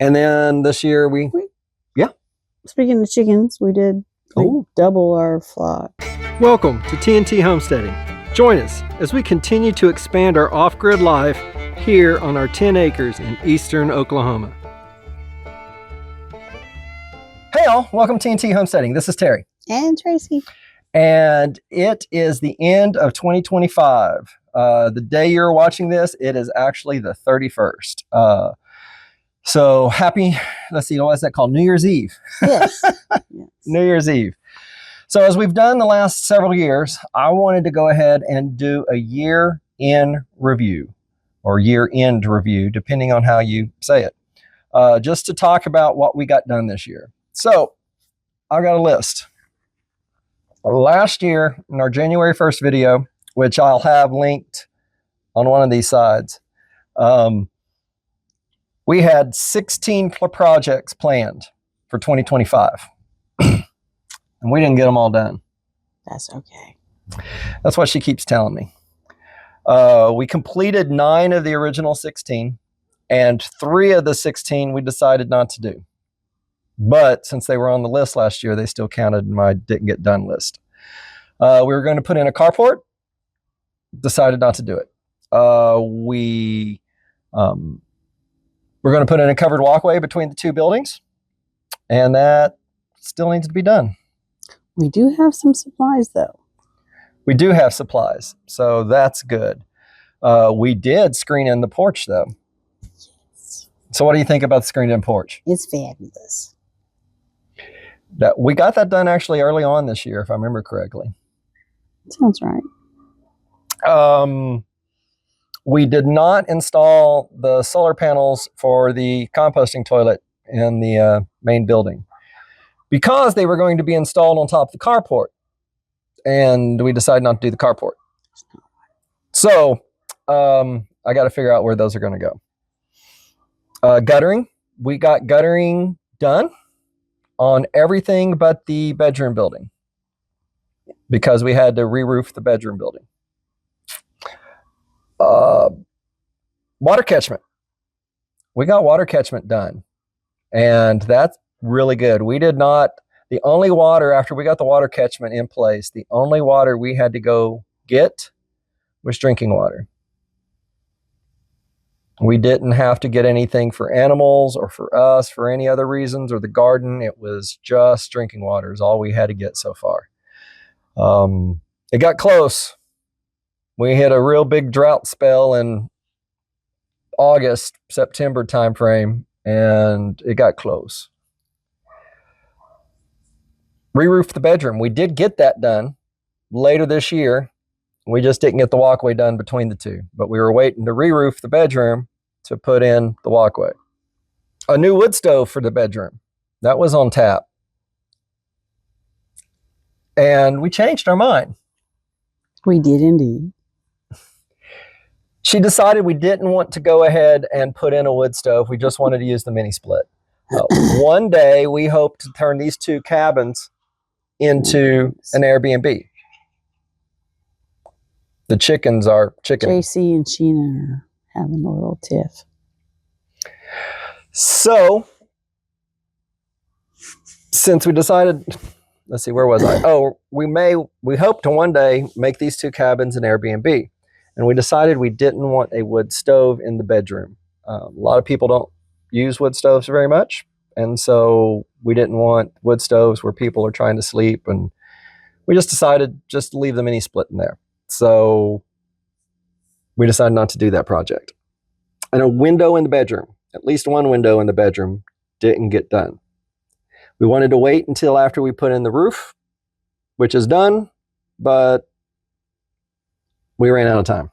And then this year yeah. Speaking of chickens, we did double our flock. Welcome to TNT Homesteading. Join us as we continue to expand our off-grid life here on our 10 acres in eastern Oklahoma. Hey all, welcome to TNT Homesteading. This is Terry. And Tracy. And it is the end of 2025. The day you're watching this, it is actually the 31st. So happy, let's see, what's that called? New Year's Eve. Yes. Yes. New Year's Eve. So as we've done the last several years, I wanted to go ahead and do a year-in review or year-end review, depending on how you say it, just to talk about what we got done this year. So I got a list. Last year in our January 1st video, which I'll have linked on one of these sides, we had 16 projects planned for 2025. And we didn't get them all done. That's okay. That's what she keeps telling me. We completed 9 of the original 16, and 3 of the 16 we decided not to do. But since they were on the list last year, they still counted in my didn't get done list. We were going to put in a carport, decided not to do it. We're going to put in a covered walkway between the 2 buildings, and that still needs to be done. We do have some supplies, though. We do have supplies, so that's good. We did screen in the porch, though. Yes. So what do you think about the screened-in porch? It's fabulous. We got that done actually early on this year, if I remember correctly. Sounds right. We did not install the solar panels for the composting toilet in the main building because they were going to be installed on top of the carport, and we decided not to do the carport. So I got to figure out where those are going to go. Guttering, we got guttering done on everything but the bedroom building because we had to re-roof the bedroom building. Water catchment. We got water catchment done, and that's really good. We did not, the only water after we got the water catchment in place, the only water we had to go get was drinking water. We didn't have to get anything for animals or for us for any other reasons or the garden. It was just drinking water is all we had to get so far. It got close. We hit a real big drought spell in August, September timeframe, and it got close. Re-roof the bedroom. We did get that done later this year. We just didn't get the walkway done between the 2, but we were waiting to re-roof the bedroom to put in the walkway. A new wood stove for the bedroom. That was on tap. And we changed our mind. We did indeed. She decided we didn't want to go ahead and put in a wood stove. We just wanted to use the mini split. One day we hope to turn these 2 cabins into an Airbnb. The chickens are chickening. JC and Sheena are having a little tiff. So, since we decided, let's see, where was I? Oh, we hope to one day make these 2 cabins an Airbnb. And we decided we didn't want a wood stove in the bedroom. A lot of people don't use wood stoves very much. And so we didn't want wood stoves where people are trying to sleep. And we just decided just to leave the mini split in there. So we decided not to do that project. And a window in the bedroom, at least one window in the bedroom, didn't get done. We wanted to wait until after we put in the roof, which is done, but we ran out of time.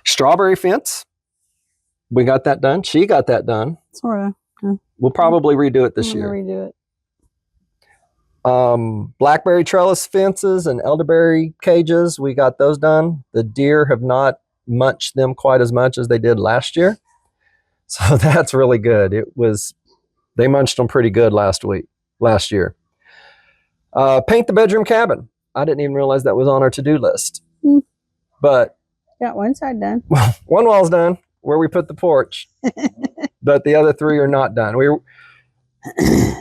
Strawberry fence. We got that done. She got that done. Sort of. Yeah. We'll probably redo it this year. Redo it. Blackberry trellis fences and elderberry cages. We got those done. The deer have not munched them quite as much as they did last year. So that's really good. They munched them pretty good last year. Paint the bedroom cabin. I didn't even realize that was on our to-do list. But got one side done. One wall's done where we put the porch. but the other 3 are not done.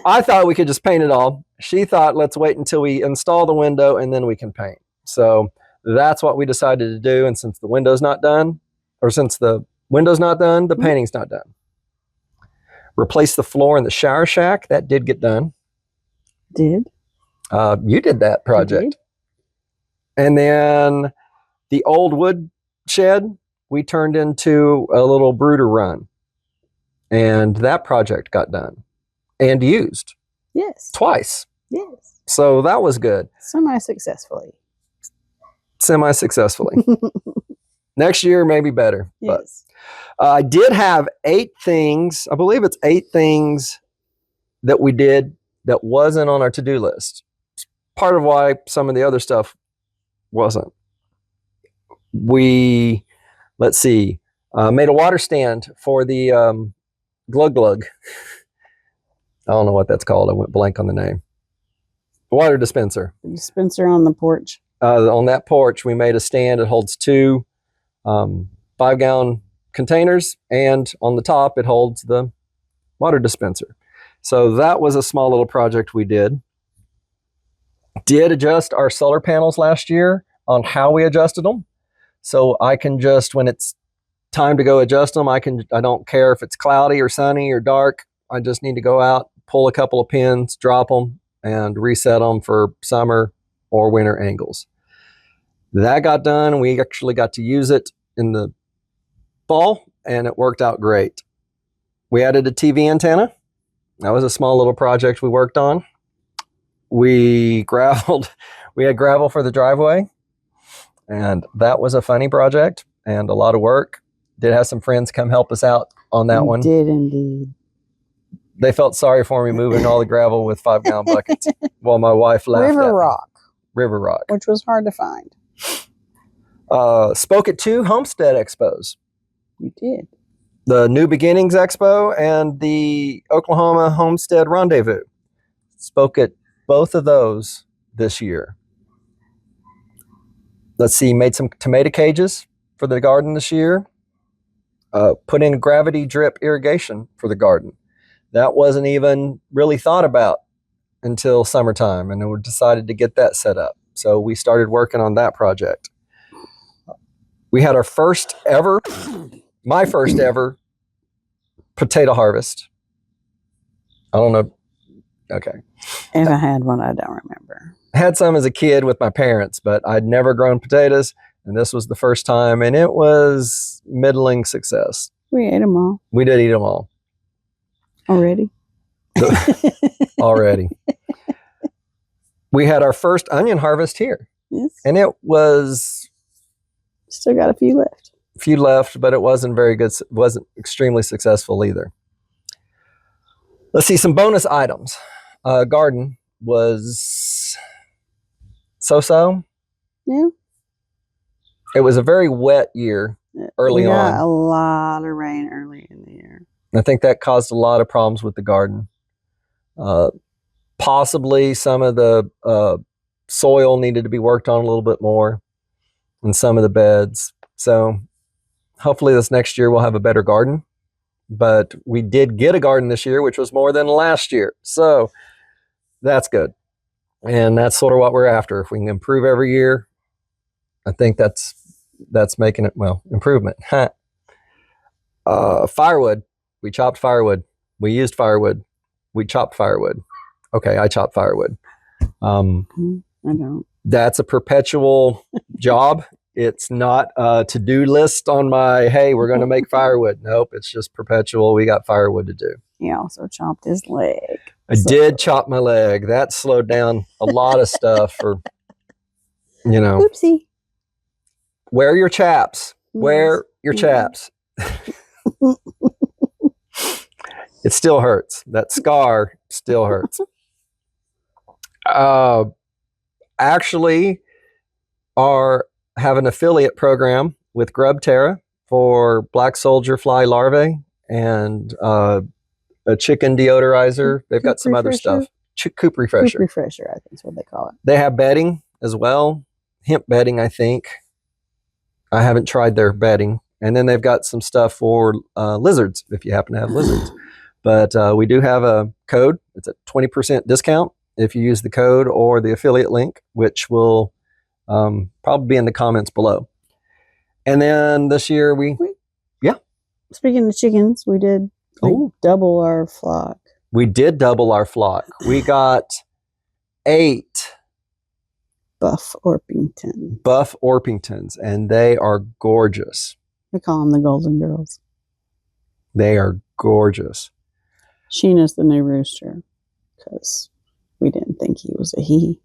I thought we could just paint it all. She thought, let's wait until we install the window and then we can paint. So that's what we decided to do. And since the window's not done, the painting's not done. Replace the floor in the shower shack. That did get done. Did? You did that project. And then the old wood shed, we turned into a little brooder run. And that project got done and used. Yes. Twice. Yes. So that was good. Semi-successfully. Next year, maybe better. Yes. But I did have 8 things. I believe it's 8 things that we did that wasn't on our to-do list. Part of why some of the other stuff wasn't. We, let's see, made a water stand for the glug glug. I don't know what that's called. I went blank on the name. Water dispenser. The dispenser on the porch. On that porch, we made a stand. It holds 2 5-gallon containers, and on the top, it holds the water dispenser. So that was a small little project we did. Did adjust our solar panels last year on how we adjusted them. So I can just, when it's time to go adjust them, I don't care if it's cloudy or sunny or dark. I just need to go out, pull a couple of pins, drop them, and reset them for summer or winter angles. That got done. We actually got to use it in the fall, and it worked out great. We added a TV antenna. That was a small little project we worked on. We had gravel for the driveway, and that was a funny project and a lot of work. Did have some friends come help us out on that one. Did indeed. They felt sorry for me moving all the gravel with 5-gallon buckets while my wife left. River Rock. Which was hard to find. Spoke at 2 Homestead expos. You did. The New Beginnings Expo and the Oklahoma Homestead Rendezvous. Spoke at both of those this year. Let's see, made some tomato cages for the garden this year. Put in gravity drip irrigation for the garden. That wasn't even really thought about until summertime, and we decided to get that set up. So we started working on that project. We had my first ever potato harvest. I don't know. Okay. If I had one, I don't remember. Had some as a kid with my parents, but I'd never grown potatoes, and this was the first time, and it was middling success. We ate them all. We did eat them all. Already? Already. We had our first onion harvest here. Yes. And it was... Still got a few left. But it wasn't very good. It wasn't extremely successful either. Let's see some bonus items. Garden was so-so. Yeah. It was a very wet year early on. We got a lot of rain early in the year. I think that caused a lot of problems with the garden. Possibly some of the soil needed to be worked on a little bit more in some of the beds. So hopefully this next year we'll have a better garden. But we did get a garden this year, which was more than last year. So that's good. And that's sort of what we're after. If we can improve every year, I think that's making it, improvement. Firewood. We chopped firewood. We used firewood. We chopped firewood. Okay, I chopped firewood. I don't. That's a perpetual job. It's not a to-do list on my, hey, we're going to make firewood. Nope, it's just perpetual. We got firewood to do. He also chopped his leg. I did chop my leg. That slowed down a lot of stuff for, Oopsie. Wear your chaps. Wear your chaps. It still hurts. That scar still hurts. Actually, have an affiliate program with Grub Terra for black soldier fly larvae and a chicken deodorizer. They've got some other stuff. Coop refresher. Coop refresher, I think is what they call it. They have bedding as well. Hemp bedding, I think. I haven't tried their bedding. And then they've got some stuff for lizards, if you happen to have lizards. But we do have a code. It's a 20% discount if you use the code or the affiliate link, which will probably be in the comments below. And then this year Speaking of chickens, we did double our flock. We did double our flock. We got 8 Buff Orpingtons, and they are gorgeous. We call them the Golden Girls. They are gorgeous. Sheena's the new rooster because we didn't think he was a he.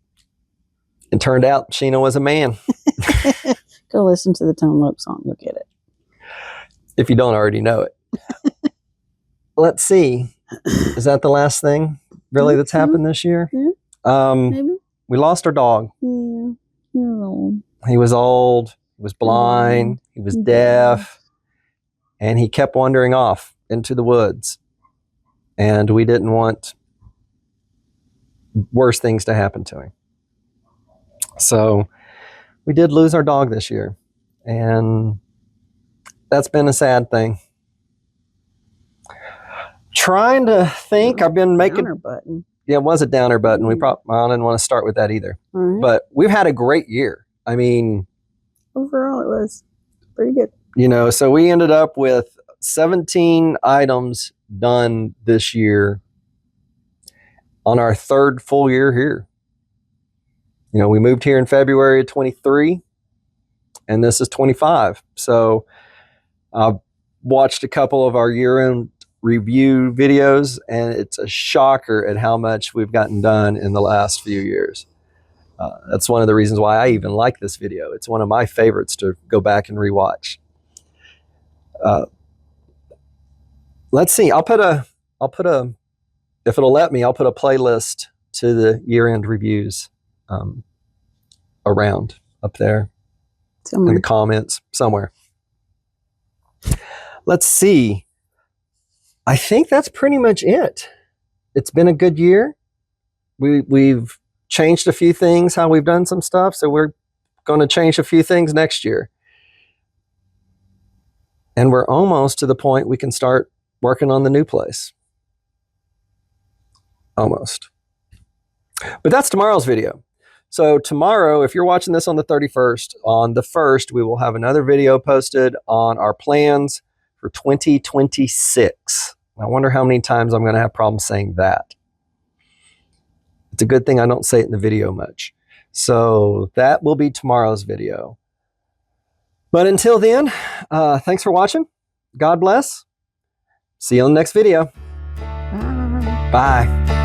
It turned out Sheena was a man. Go listen to the Tone Loc song. You'll get it. If you don't already know it. Let's see. Is that the last thing really that's happened this year? Yeah. Maybe. We lost our dog. Yeah. He was old. He was old. He was blind. He was deaf. And he kept wandering off into the woods. And we didn't want worse things to happen to him. So we did lose our dog this year. And that's been a sad thing. Trying to think, I've been making... Downer button. Yeah, it was a downer button. I didn't want to start with that either. Right. But we've had a great year. I mean... Overall, it was pretty good. You know, so we ended up with 17 items done this year on our 3rd full year here. You know, we moved here in February of 23, and this is 25. So I've watched a couple of our year-end review videos, and it's a shocker at how much we've gotten done in the last few years. That's one of the reasons why I even like this video. It's one of my favorites to go back and rewatch. Let's see. I'll put a, if it'll let me, I'll put a playlist to the year-end reviews around up there Somewhere. in the comments somewhere. Let's see. I think that's pretty much it. It's been a good year. We've changed a few things, how we've done some stuff, so we're going to change a few things next year. And we're almost to the point we can start working on the new place. Almost. But that's tomorrow's video. So tomorrow, if you're watching this on the 31st, on the 1st, we will have another video posted on our plans for 2026. I wonder how many times I'm going to have problems saying that. It's a good thing I don't say it in the video much. So that will be tomorrow's video. But until then, thanks for watching. God bless. See you on the next video. Bye. Bye.